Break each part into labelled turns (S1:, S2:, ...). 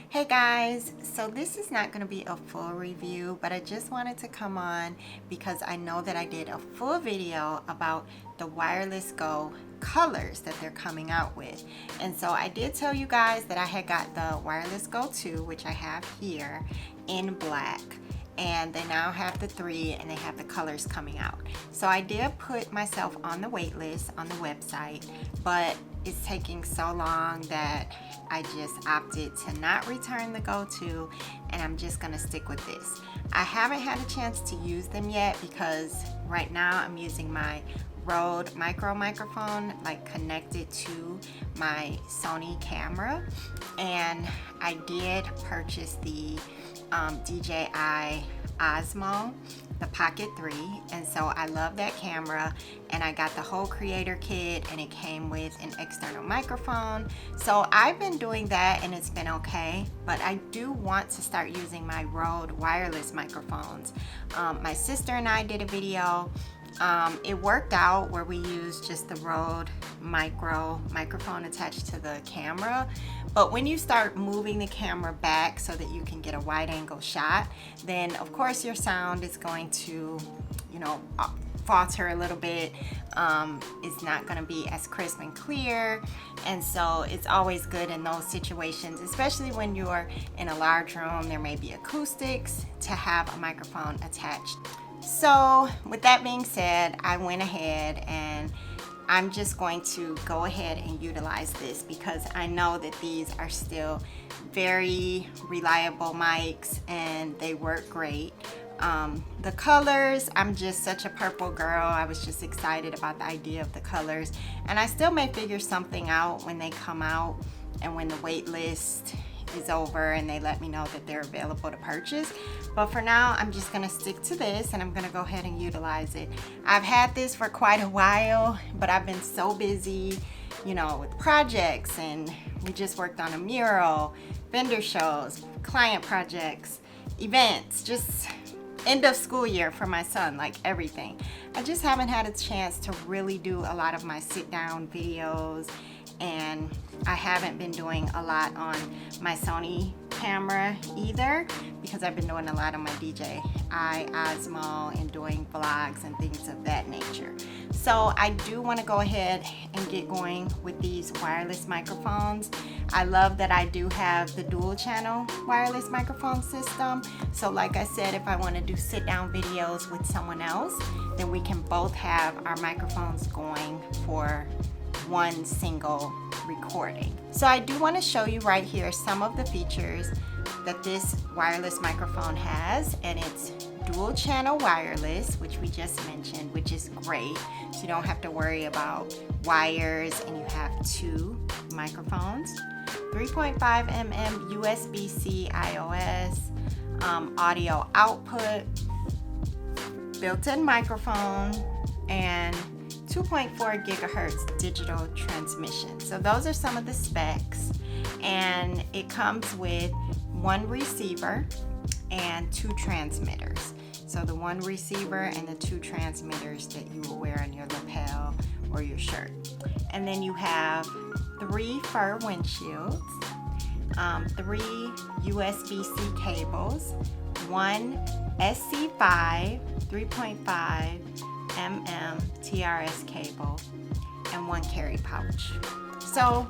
S1: Hey guys, so this is not going to be a full review, but I just wanted to come on because I know that I did a full video about the Wireless Go colors that they're coming out with. And so I did tell you guys that I had got the Wireless Go 2, which I have here, in black. And they now have the 3 and they have the colors coming out. So I did put myself on the wait list on the website, but it's taking so long that I just opted to not return the Go 2, and I'm just gonna stick with this. I haven't had a chance to use them yet because right now I'm using my RØDE micro microphone connected to my Sony camera, and I did purchase the DJI Osmo, the Pocket 3, and so I love that camera, and I got the whole creator kit and it came with an external microphone. So I've been doing that and it's been okay, but I do want to start using my RØDE wireless microphones. My sister and I did a video. It worked out where we used just the RØDE microphone attached to the camera, but when you start moving the camera back so that you can get a wide angle shot, then of course your sound is going to, falter a little bit. It's not going to be as crisp and clear, and so it's always good in those situations, especially when you're in a large room, there may be acoustics, to have a microphone attached. So with that being said, I went ahead and I'm just going to go ahead and utilize this because I know that these are still very reliable mics and they work great. The colors, I'm just such a purple girl. I was just excited about the idea of the colors, and I still may figure something out when they come out and when the wait list is over and they let me know that they're available to purchase. But for now, I'm just gonna stick to this and I'm gonna go ahead and utilize it. I've had this for quite a while, but I've been so busy, with projects, and we just worked on a mural, vendor shows, client projects, events, just end of school year for my son, like everything. I just haven't had a chance to really do a lot of my sit down videos, and I haven't been doing a lot on my Sony camera either because I've been doing a lot on my DJI Osmo and doing vlogs and things of that nature. So I do want to go ahead and get going with these wireless microphones. I love that I do have the dual channel wireless microphone system. So like I said, if I want to do sit down videos with someone else, then we can both have our microphones going for one single recording. So I do want to show you right here some of the features that this wireless microphone has, and it's dual channel wireless, which we just mentioned, which is great. So you don't have to worry about wires, and you have 2 microphones, 3.5 mm USB-C iOS, audio output, built-in microphone, and 2.4 gigahertz digital transmission. So those are some of the specs, and it comes with 1 receiver and 2 transmitters. So the 1 receiver and the 2 transmitters that you will wear on your lapel or your shirt. And then you have 3 fur windshields, 3 USB-C cables, 1 SC5 3.5 mm TRS cable, and 1 carry pouch. So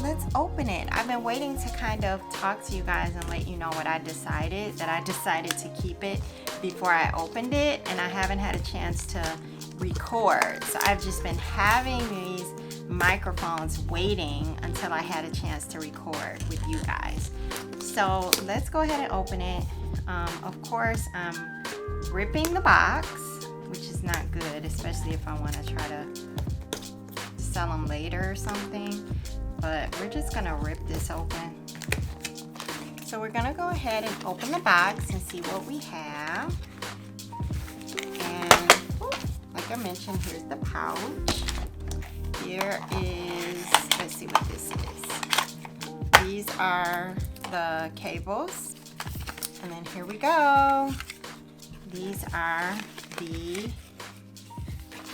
S1: let's open it. I've been waiting to kind of talk to you guys and let you know what I decided, that I decided to keep it before I opened it, and I haven't had a chance to record. So I've just been having these microphones waiting until I had a chance to record with you guys. So let's go ahead and open it. Of course, I'm ripping the box, which is not good, especially if I want to try to sell them later or something. But we're just gonna rip this open. So we're gonna go ahead and open the box and see what we have. And like I mentioned, here's the pouch. Here is, let's see what this is. These are the cables. And then here we go. These are the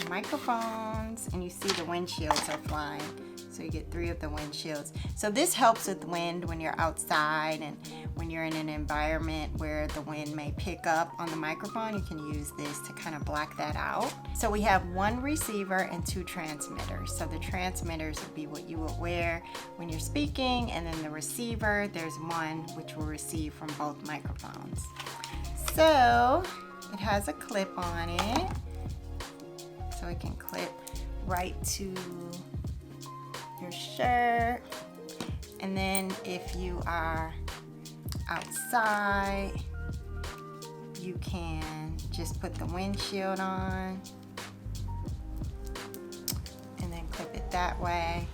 S1: microphones, and you see the windshields are flying. So you get 3 of the windshields. So this helps with wind when you're outside and when you're in an environment where the wind may pick up on the microphone. You can use this to kind of block that out. So we have 1 receiver and 2 transmitters. So the transmitters would be what you would wear when you're speaking, and then the receiver, there's one which will receive from both microphones. So it has a clip on it, so it can clip right to your shirt. And then if you are outside, you can just put the windshield on and then clip it that way.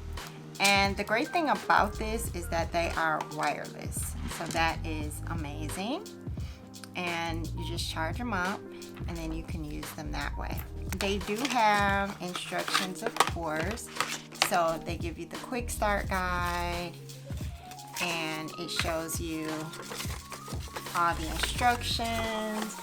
S1: And the great thing about this is that they are wireless, so that is amazing. And you just charge them up and then you can use them that way. They do have instructions, of course. So they give you the quick start guide, and it shows you all the instructions.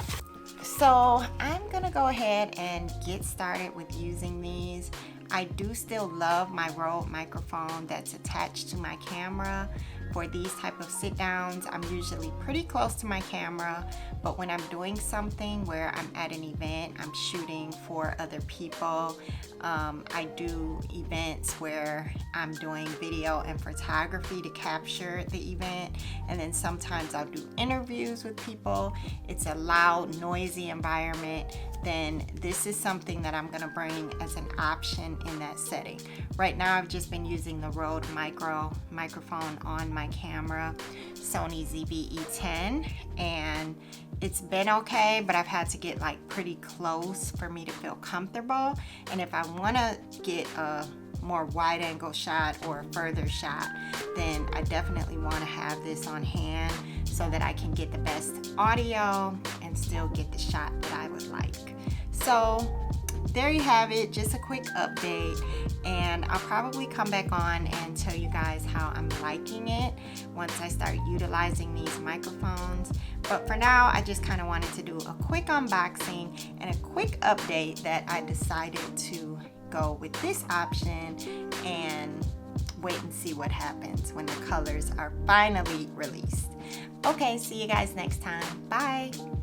S1: So I'm gonna go ahead and get started with using these. I do still love my Rode microphone that's attached to my camera. For these type of sit downs, I'm usually pretty close to my camera, but when I'm doing something where I'm at an event, I'm shooting for other people, I do events where I'm doing video and photography to capture the event, and then sometimes I'll do interviews with people. It's a loud, noisy environment. Then this is something that I'm gonna bring as an option in that setting. Right now I've just been using the Rode microphone on my camera, Sony ZV-E10, and it's been okay, but I've had to get like pretty close for me to feel comfortable. And if I wanna get a more wide angle shot or a further shot, then I definitely wanna have this on hand so that I can get the best audio and still get the shot that I would like. So there you have it, just a quick update, and I'll probably come back on and tell you guys how I'm liking it once I start utilizing these microphones. But for now, I just kind of wanted to do a quick unboxing and a quick update that I decided to go with this option and wait and see what happens when the colors are finally released. Okay, see you guys next time. Bye.